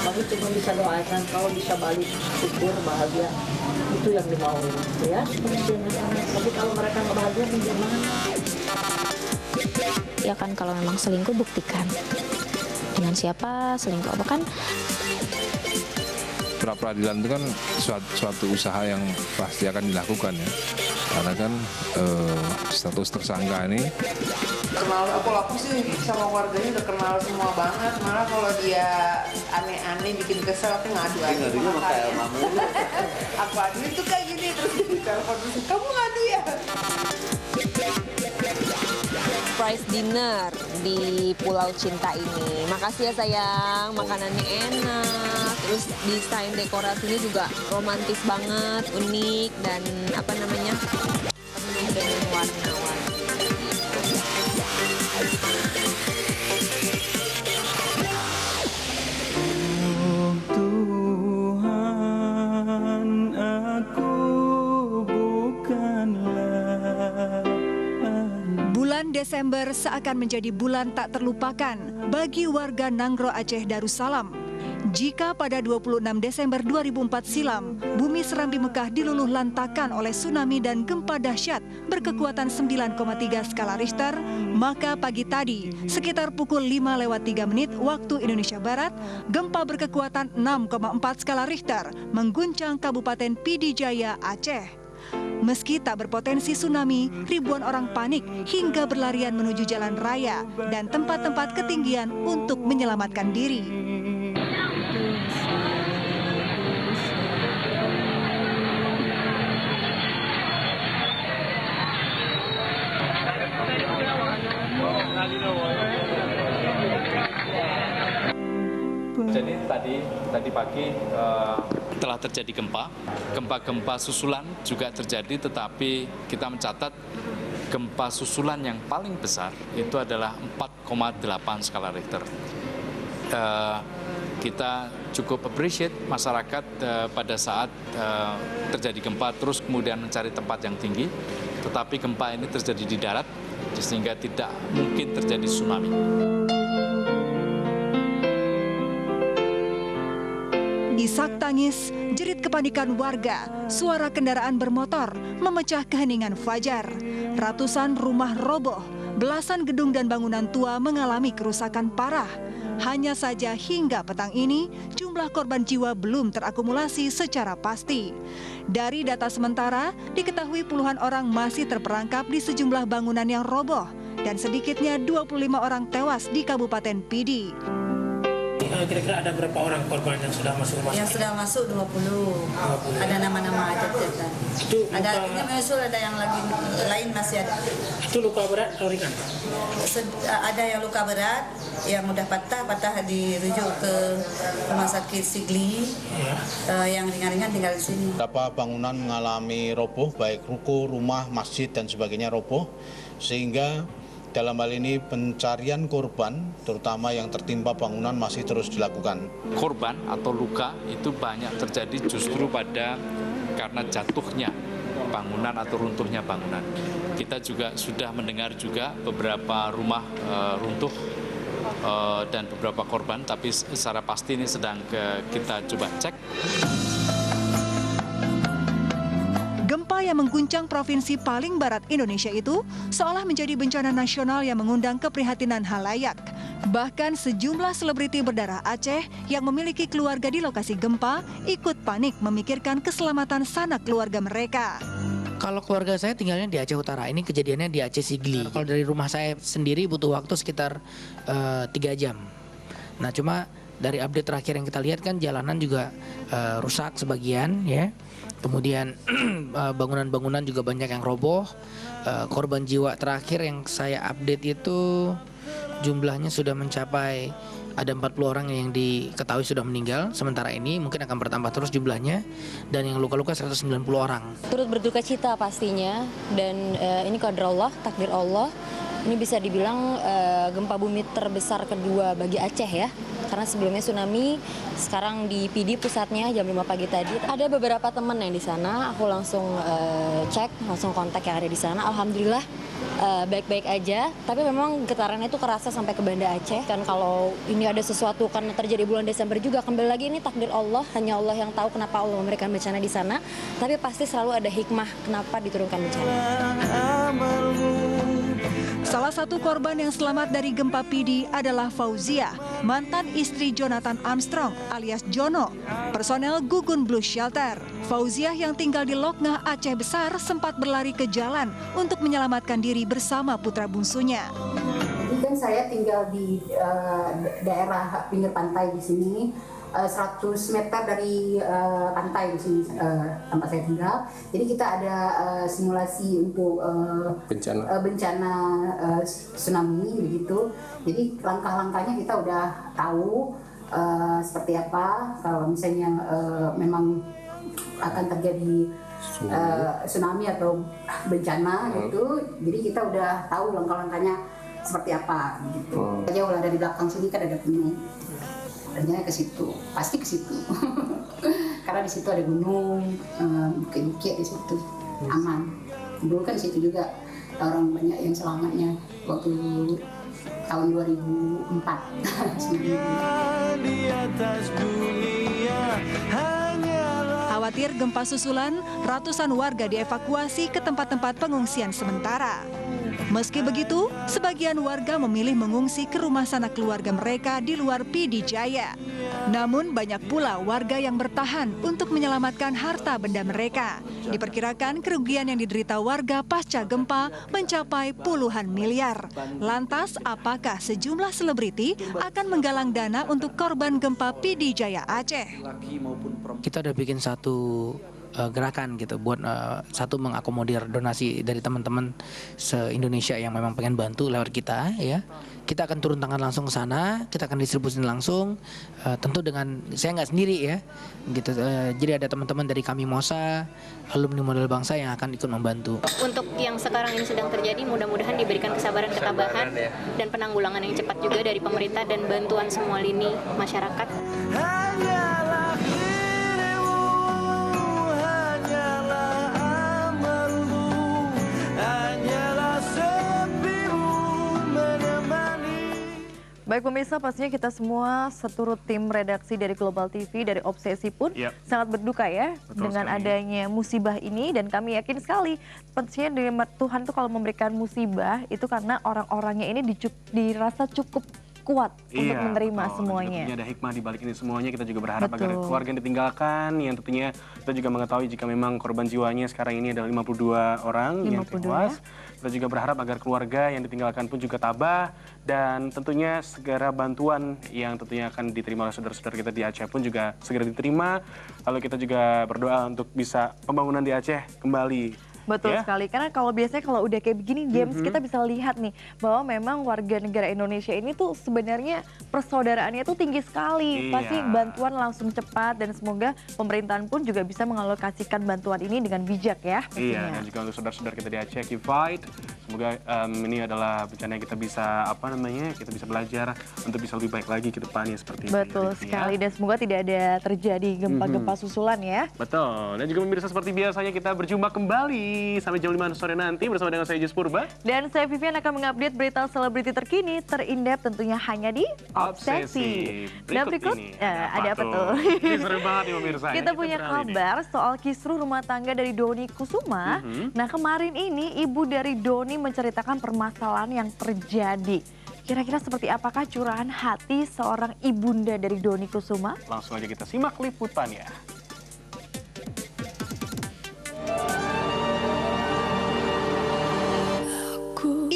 Kami cuma bisa doakan kalau bisa balik syukur bahagia, itu yang dimau ya. Tapi kalau mereka nggak bahagia gimana? Ya kan, kalau memang selingkuh buktikan dengan siapa selingkuh apa kan. Pra peradilan itu kan suatu usaha yang pasti akan dilakukan ya, karena kan status tersangka ini kenal. Aku sih sama warganya udah kenal semua banget, malah kalau dia aneh-aneh bikin kesel aku ngadu aja sama kalian. Aku adu itu kayak gini, terus ditelepon terus kamu ngadu ya. Surprise dinner di Pulau Cinta ini. Makasih ya sayang, makanannya enak. Terus desain dekorasinya juga romantis banget, unik dan apa namanya, penuh dengan warna-warni. Bulan Desember seakan menjadi bulan tak terlupakan bagi warga Nanggro Aceh Darussalam. Jika pada 26 Desember 2004 silam, bumi Serambi Mekah diluluh lantakan oleh tsunami dan gempa dahsyat berkekuatan 9,3 skala Richter, maka pagi tadi, sekitar pukul 5:03 waktu Indonesia Barat, gempa berkekuatan 6,4 skala Richter mengguncang Kabupaten Pidi Jaya, Aceh. Meski tak berpotensi tsunami, ribuan orang panik hingga berlarian menuju jalan raya dan tempat-tempat ketinggian untuk menyelamatkan diri. Jadi tadi pagi telah terjadi gempa susulan juga terjadi, tetapi kita mencatat gempa susulan yang paling besar itu adalah 4,8 skala Richter. Kita cukup appreciate masyarakat pada saat terjadi gempa terus kemudian mencari tempat yang tinggi, tetapi gempa ini terjadi di darat sehingga tidak mungkin terjadi tsunami. Isak tangis, jerit kepanikan warga, suara kendaraan bermotor memecah keheningan fajar. Ratusan rumah roboh, belasan gedung dan bangunan tua mengalami kerusakan parah. Hanya saja hingga petang ini, jumlah korban jiwa belum terakumulasi secara pasti. Dari data sementara, diketahui puluhan orang masih terperangkap di sejumlah bangunan yang roboh, dan sedikitnya 25 orang tewas di Kabupaten Pidi. Kira-kira ada berapa orang korban yang sudah masuk rumah sakit? Yang sudah masuk 20. Ada nama-nama aja cerita. Ada yang menyusul, ada yang lagi lain masih ada. Itu luka berat atau ringan? Ada yang luka berat, yang udah patah dirujuk ke rumah sakit Sigli. Yang ringan-ringan tinggal di sini. Beberapa bangunan mengalami roboh, baik ruko, rumah, masjid dan sebagainya roboh, sehingga dalam hal ini pencarian korban, terutama yang tertimpa bangunan, masih terus dilakukan. Korban atau luka itu banyak terjadi justru karena jatuhnya bangunan atau runtuhnya bangunan. Kita juga sudah mendengar juga beberapa rumah runtuh dan beberapa korban, tapi secara pasti ini sedang kita coba cek. Gempa yang mengguncang provinsi paling barat Indonesia itu seolah menjadi bencana nasional yang mengundang keprihatinan halayak. Bahkan sejumlah selebriti berdarah Aceh yang memiliki keluarga di lokasi gempa ikut panik memikirkan keselamatan sanak keluarga mereka. Kalau keluarga saya tinggalnya di Aceh Utara, ini kejadiannya di Aceh Sigli. Kalau dari rumah saya sendiri butuh waktu sekitar 3 jam. Nah, cuma dari update terakhir yang kita lihat kan jalanan juga rusak sebagian ya. Kemudian bangunan-bangunan juga banyak yang roboh. Korban jiwa terakhir yang saya update itu jumlahnya sudah mencapai ada 40 orang yang diketahui sudah meninggal. Sementara ini mungkin akan bertambah terus jumlahnya, dan yang luka-luka 190 orang. Turut berduka cita pastinya, dan ini qadar Allah, takdir Allah. Ini bisa dibilang gempa bumi terbesar kedua bagi Aceh ya. karena sebelumnya tsunami, sekarang di PD pusatnya jam 5 pagi tadi. Ada beberapa teman yang di sana, aku langsung cek, langsung kontak yang ada di sana. Alhamdulillah baik-baik aja, tapi memang getarannya itu kerasa sampai ke Banda Aceh. Dan kalau ini ada sesuatu karena terjadi bulan Desember juga, kembali lagi ini takdir Allah, hanya Allah yang tahu kenapa Allah memberikan bencana di sana. Tapi pasti selalu ada hikmah kenapa diturunkan bencana. Salah satu korban yang selamat dari gempa PD adalah Fauzia, mantan istri Jonathan Armstrong alias Jono, personel Gugun Blue Shelter. Fauzia yang tinggal di Loknah, Aceh Besar sempat berlari ke jalan untuk menyelamatkan diri bersama putra bungsunya. Jadi kan saya tinggal di daerah pinggir pantai di sini, 100 meter dari pantai di sini tempat saya tinggal. Jadi kita ada simulasi untuk bencana tsunami begitu. Jadi langkah-langkahnya kita udah tahu seperti apa kalau misalnya memang akan terjadi tsunami atau bencana gitu. Jadi kita udah tahu langkah-langkahnya seperti apa gitu. Jauh lah dari belakang sini kan ada gunung. Rencana ke situ, pasti ke situ. Karena di situ ada gunung, bukit-bukit di situ, aman. Dulu kan di situ juga orang banyak yang selamatnya waktu tahun 2004. Khawatir gempa susulan, ratusan warga dievakuasi ke tempat-tempat pengungsian sementara. Meski begitu, sebagian warga memilih mengungsi ke rumah sanak keluarga mereka di luar PD Jaya. Namun banyak pula warga yang bertahan untuk menyelamatkan harta benda mereka. Diperkirakan kerugian yang diderita warga pasca gempa mencapai puluhan miliar. Lantas, apakah sejumlah selebriti akan menggalang dana untuk korban gempa PD Jaya Aceh? Kita udah bikin satu gerakan gitu buat satu mengakomodir donasi dari teman-teman se-Indonesia yang memang pengen bantu lewat kita ya. Kita akan turun tangan langsung ke sana, kita akan distribusi langsung, tentu dengan saya nggak sendiri ya gitu. Jadi ada teman-teman dari Kami Mosa, alumni Modal Bangsa yang akan ikut membantu. Untuk yang sekarang ini sedang terjadi, mudah-mudahan diberikan kesabaran, ketabahan dan penanggulangan yang cepat juga dari pemerintah dan bantuan semua lini masyarakat. Baik pemirsa, pastinya kita semua seturut tim redaksi dari Global TV, dari Obsesi pun sangat berduka ya dengan adanya musibah ini. Dan kami yakin sekali, pastinya Tuhan tuh kalau memberikan musibah itu karena orang-orangnya ini dirasa cukup kuat untuk menerima semuanya. Tentunya ada hikmah di balik ini semuanya. Kita juga berharap agar keluarga yang ditinggalkan, yang tentunya kita juga mengetahui jika memang korban jiwanya sekarang ini adalah 52 orang yang tewas. Kita juga berharap agar keluarga yang ditinggalkan pun juga tabah dan tentunya segera bantuan yang tentunya akan diterima oleh saudara-saudara kita di Aceh pun juga segera diterima. Lalu kita juga berdoa untuk bisa pembangunan di Aceh kembali. Betul sekali, karena kalau biasanya kalau udah kayak begini James, kita bisa lihat nih bahwa memang warga negara Indonesia ini tuh sebenarnya persaudaraannya tuh tinggi sekali. Pasti bantuan langsung cepat dan semoga pemerintahan pun juga bisa mengalokasikan bantuan ini dengan bijak ya. Iya, dan juga untuk saudara-saudara kita di Aceh, keep fight. Semoga ini adalah bencana yang kita bisa kita bisa belajar untuk bisa lebih baik lagi ke depannya seperti ini. Betul sekali, dan semoga tidak ada terjadi gempa-gempa susulan ya. Betul, dan juga pemirsa seperti biasanya kita berjumpa kembali sampai jam 5 sore nanti bersama dengan saya Jus Purba. Dan saya Vivian akan mengupdate berita selebriti terkini, terindep tentunya hanya di Obsesi. Dan berikut ada apa tuh? Ini seru banget nih pemirsa. Kita punya kabar soal kisruh rumah tangga dari Dony Kusuma. Nah kemarin ini ibu dari Dony menceritakan permasalahan yang terjadi. Kira-kira seperti apakah curahan hati seorang ibunda dari Dony Kusuma? Langsung aja kita simak liputannya.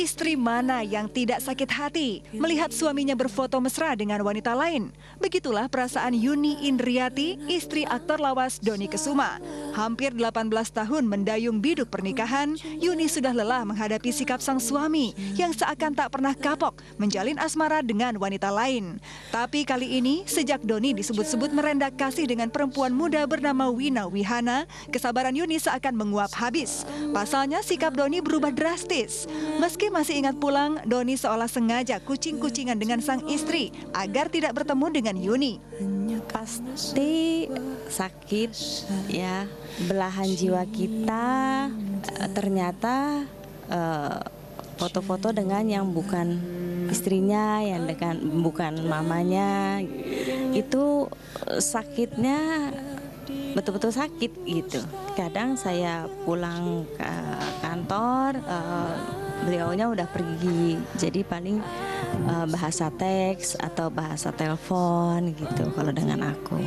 Istri mana yang tidak sakit hati melihat suaminya berfoto mesra dengan wanita lain? Begitulah perasaan Yuni Indriati, istri aktor lawas Dony Kusuma. Hampir 18 tahun mendayung biduk pernikahan, Yuni sudah lelah menghadapi sikap sang suami yang seakan tak pernah kapok menjalin asmara dengan wanita lain. Tapi kali ini, sejak Dony disebut-sebut merendak kasih dengan perempuan muda bernama Wina Wihana, kesabaran Yuni seakan menguap habis. Pasalnya sikap Dony berubah drastis. Meski masih masih ingat pulang, Doni seolah sengaja kucing-kucingan dengan sang istri agar tidak bertemu dengan Yuni. Pasti sakit ya, belahan jiwa kita ternyata foto-foto dengan yang bukan istrinya, yang dengan bukan mamanya, itu sakitnya betul-betul sakit gitu. Kadang saya pulang ke kantor, beliaunya udah pergi, jadi paling bahasa teks atau bahasa telepon gitu kalau dengan aku.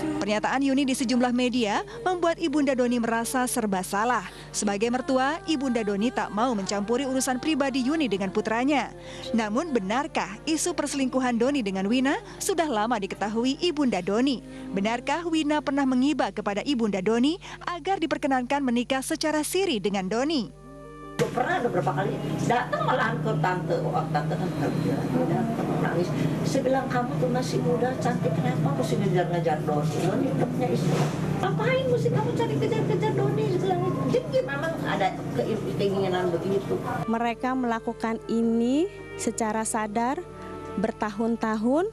Pernyataan Yuni di sejumlah media membuat Ibunda Doni merasa serba salah. Sebagai mertua, Ibunda Doni tak mau mencampuri urusan pribadi Yuni dengan putranya. Namun benarkah isu perselingkuhan Doni dengan Wina sudah lama diketahui Ibunda Doni? Benarkah Wina pernah mengiba kepada Ibunda Doni agar diperkenankan menikah secara siri dengan Doni? Pernah ada beberapa kali datang malahan ke tante kerja, datang nangis. Saya bilang, kamu tuh masih muda, cantik, kenapa mesti ngejar-ngejar Doni? Doni punya istri, ngapain mesti kamu cari kejar-kejar Doni? Jadi memang ada keinginan begitu. Mereka melakukan ini secara sadar bertahun-tahun.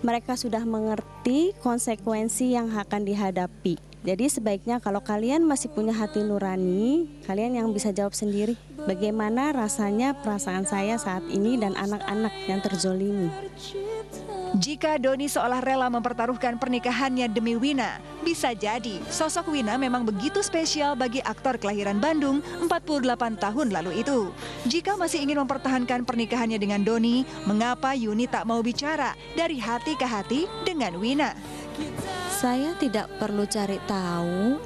Mereka sudah mengerti konsekuensi yang akan dihadapi. Jadi sebaiknya kalau kalian masih punya hati nurani, kalian yang bisa jawab sendiri bagaimana rasanya perasaan saya saat ini dan anak-anak yang terzolimi. Jika Doni seolah rela mempertaruhkan pernikahannya demi Wina, bisa jadi sosok Wina memang begitu spesial bagi aktor kelahiran Bandung 48 tahun lalu itu. Jika masih ingin mempertahankan pernikahannya dengan Doni, mengapa Yuni tak mau bicara dari hati ke hati dengan Wina? Saya tidak perlu cari tahu,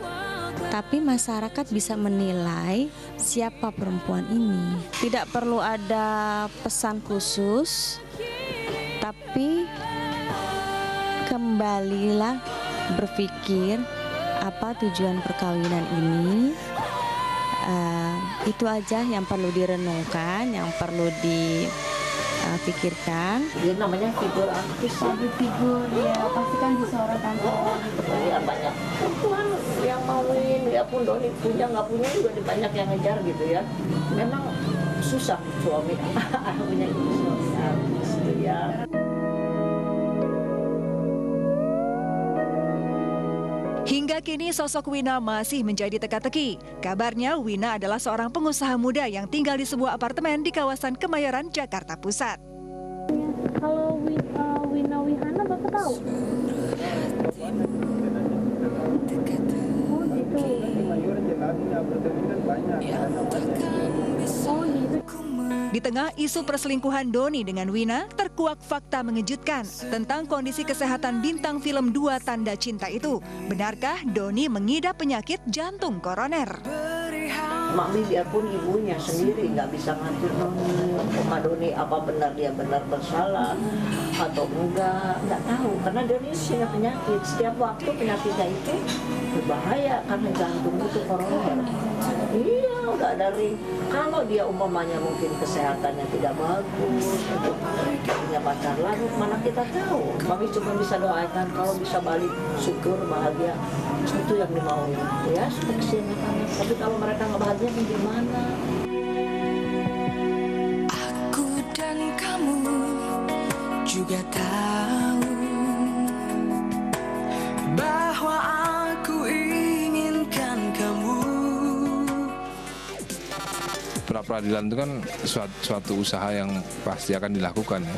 tapi masyarakat bisa menilai siapa perempuan ini. Tidak perlu ada pesan khusus, tapi kembalilah berpikir apa tujuan perkawinan ini. Itu aja yang perlu direnungkan, yang perlu dipikirkan. Dia namanya figur artis, figur ya, pasti kan disorotkan. Ya banyak perempuan yang mauin, ya pun Doni punya nggak punya juga banyak yang ngejar gitu ya. Memang susah suami punya suami artis gitu ya. Hingga kini sosok Wina masih menjadi teka-teki. Kabarnya Wina adalah seorang pengusaha muda yang tinggal di sebuah apartemen di kawasan Kemayoran, Jakarta Pusat. Kalau Wina Wihana Bapak tahu? Di tengah isu perselingkuhan Doni dengan Wina, terkuak fakta mengejutkan tentang kondisi kesehatan bintang film 2 Tanda Cinta itu. Benarkah Doni mengidap penyakit jantung koroner? Mami biarpun ibunya sendiri nggak bisa ngatur Doni apa benar dia benar bersalah atau nggak tahu, karena Doni punya penyakit. Setiap waktu penyakitnya itu berbahaya karena jantung itu koroner. Iya, udah dari kalau dia umpamanya mungkin kesehatannya tidak bagus, punya pacar lagi, mana kita tahu. Mami cuma bisa doakan kalau bisa balik, syukur, bahagia, itu yang dimauin ya, seperti anak-anak. Tapi kalau mereka nggak bahagia, gimana? Aku dan kamu juga tahu bahwa aku inginkan kamu. Pra-peradilan itu kan suatu usaha yang pasti akan dilakukan ya.